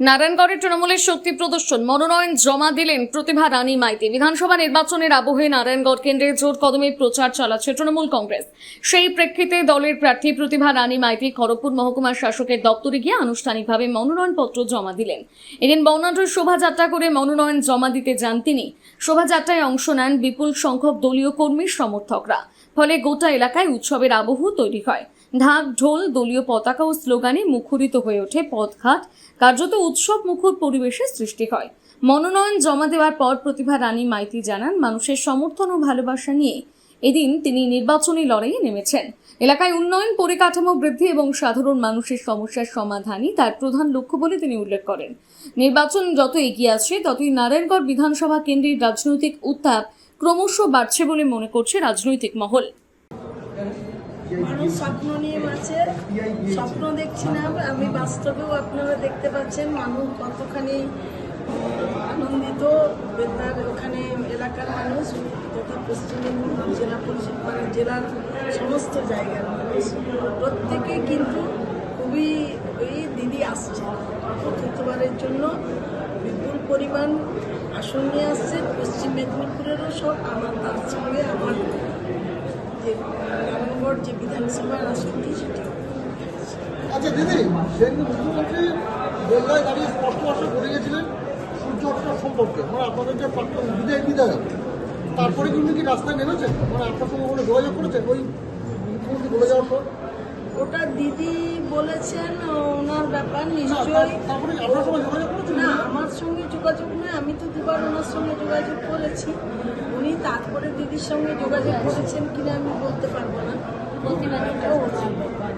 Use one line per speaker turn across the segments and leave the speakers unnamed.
নারায়ণগড়ের তৃণমূলের শক্তি প্রদর্শন, মনোনয়ন জমা দিলেন প্রতিভা রানী মাইতি। বিধানসভা নির্বাচনের আবহে নারায়ণগড় কেন্দ্রে জোর কদমে প্রচার চালাচ্ছে তৃণমূল কংগ্রেস। সেই প্রেক্ষিতে দলের প্রার্থী প্রতিভা রানী মাইতি খড়গপুর মহকুমার শাসকের দপ্তরে গিয়ে আনুষ্ঠানিকভাবে মনোনয়নপত্র জমা দিলেন। এদিন বর্ণাঢ্য শোভাযাত্রা করে মনোনয়ন জমা দিতে যান তিনি। শোভাযাত্রায় অংশ নেন বিপুল সংখ্যক দলীয় কর্মী সমর্থকরা। ফলে গোটা এলাকায় উৎসবের আবহ তৈরি হয়। ঢাক ঢোল, দলীয় পতাকা ও স্লোগানে মুখরিত হয়ে ওঠে পথঘাট। কার্যত উৎসব মুখর পরিবেশের সৃষ্টি হয়। মনোনয়ন জমা দেওয়ার পর প্রতিভা রানী মাইতি জানান, মানুষের সমর্থন ও ভালোবাসা নিয়ে এদিন তিনি নির্বাচনী লড়াইয়ে নেমেছেন। এলাকায় উন্নয়ন, পরিকাঠামো বৃদ্ধি এবং সাধারণ মানুষের সমস্যার সমাধানই তার প্রধান লক্ষ্য বলে তিনি উল্লেখ করেন। নির্বাচন যত এগিয়ে আসছে ততই নারায়ণগড় বিধানসভা কেন্দ্রের রাজনৈতিক উত্তাপ ক্রমশ বাড়ছে বলে মনে করছে রাজনৈতিক মহল।
মানুষ স্বপ্ন নিয়ে আছে, স্বপ্ন দেখছি না আমি, বাস্তবেও আপনারা দেখতে পাচ্ছেন মানুষ কতখানি আনন্দিত। বেদনার ওখানে এলাকার মানুষ তথা পশ্চিম মেদিনীপুর জেলা পরিষদ মানে জেলার সমস্ত জায়গার মানুষ প্রত্যেকে কিন্তু খুবই ওই দিদি আসছে চতুর্থবারের জন্য বিপুল পরিমাণ আসন নিয়ে আসছে। পশ্চিম মেদিনীপুরেরও সব আমার তার সঙ্গে আমার যে নারায়ণগড় যে বিধানসভার আসনটি সেটি।
আচ্ছা দিদি, সেদিন মুখ্যমন্ত্রী বেলগায় দাঁড়িয়ে স্পষ্ট ভাষা বলে গেছিলেন সূর্য অস্ত্র সম্পর্কে, মানে আপনাদের যে প্রাক্তন বিধায়ক, তারপরে কিন্তু কি রাস্তায় নেমেছেন, মানে আপনার সঙ্গে কোনো যোগাযোগ করেছেন ওই মুখ্যমন্ত্রী বলে যাওয়ার পর?
ওটা দিদি বলেছেন ওনার ব্যাপার, নিশ্চয়ই।
তারপরে আপনার সঙ্গে যোগাযোগ করেছেন?
না, আমার সঙ্গে যোগাযোগ নয়, আমি তো দুবার ওনার সঙ্গে যোগাযোগ করেছি। উনি তারপরে দিদির সঙ্গে যোগাযোগ করেছেন কিনা আমি বলতে পারবো না। প্রতিবাদীটাও ওনার ব্যাপার।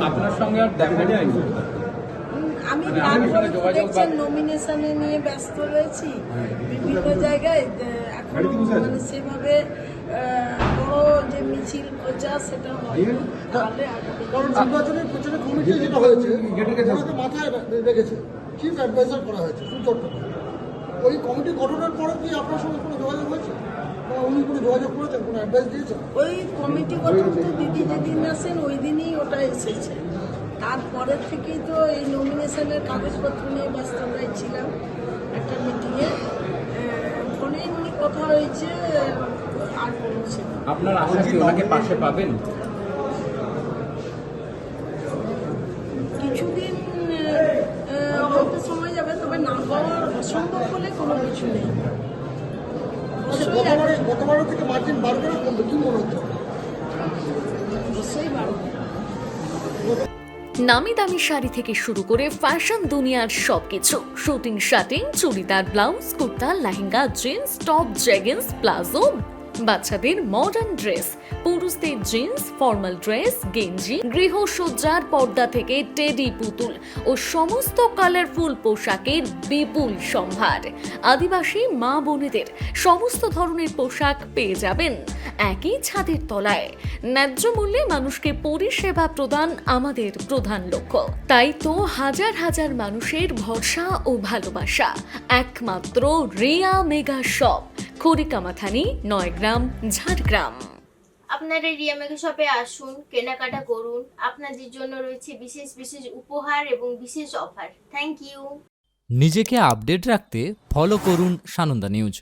আপনার সঙ্গে আর দেখা যায়নি?
আমি তারপরে দেখছেন নমিনেশনে নিয়ে ব্যস্ত রয়েছি বিভিন্ন জায়গায়। এখন মানে সেভাবে বড় যে মিছিল প্রচার সেটা হয় না। তাহলে
কারণ নির্বাচনের প্রচারে কমিটি যেটা হয়েছে ওনাকে মাথায় রেখেছে, চিফ অ্যাডভাইজার করা হয়েছে সুচট্টোপাধ্যায়। ওই কমিটি গঠনের পরে কি আপনার সঙ্গে কোনো যোগাযোগ হয়েছে, উনি কোনো যোগাযোগ করেছেন, কোনো অ্যাডভাইস দিয়েছেন?
ওই কমিটি গঠন তো দিদি যেদিন আসেন ওই দিনই ওটা এসেছে। তারপরের থেকেই তো এই নমিনেশনের কাগজপত্র নিয়ে ব্যস্ততায় ছিলাম একটা মিটিংয়ে। ফোনেই উনি কথা হয়েছে, আর কোনো ছিল।
আপনার আশা কি ওনাকে পাশে পাবেন?
কিছুদিন হতে সময় যাবে, তবে না পাওয়ার অসম্ভব বলে কোনো কিছু নেই।
গতবারের থেকে মার্জিন বাড়বে না কমবে, কি মনে হচ্ছে?
অবশ্যই বাড়বে।
নামি দামি শাড়ি থেকে শুরু করে ফ্যাশন দুনিয়ার সবকিছু, shooting shirting, churidar, blouse, kurta, lehenga, jeans, top, jeggings, palazzo, বাচ্চাদের মডার্ন ড্রেস, পুরুষদের জিন্স, ফর্মাল ড্রেস, গেঞ্জি, গৃহসজ্জার পর্দা থেকে টেডি পুতুল ও সমস্ত কালারফুল পোশাকের বিপুল সম্ভার। আদিবাসী মা বোনেদের সমস্ত ধরনের পোশাক পেয়ে যাবেন একই ছাদের তলায়। ন্যায্য মূল্যে মানুষকে পরিষেবা প্রদান আমাদের প্রধান লক্ষ্য। তাই তো হাজার হাজার মানুষের ভরসা ও ভালোবাসা একমাত্র রিয়া মেগা শপ, খড়িকামাথানি, নয়গ্রাম, ঝাড়গ্রাম।
আপনারা রিয়া মেগা শপে আসুন, কেনাকাটা করুন। আপনাদের জন্য রয়েছে বিশেষ বিশেষ উপহার এবং বিশেষ অফার। Thank you.
নিজেকে আপডেট রাখতে ফলো করুন সানন্দা নিউজ।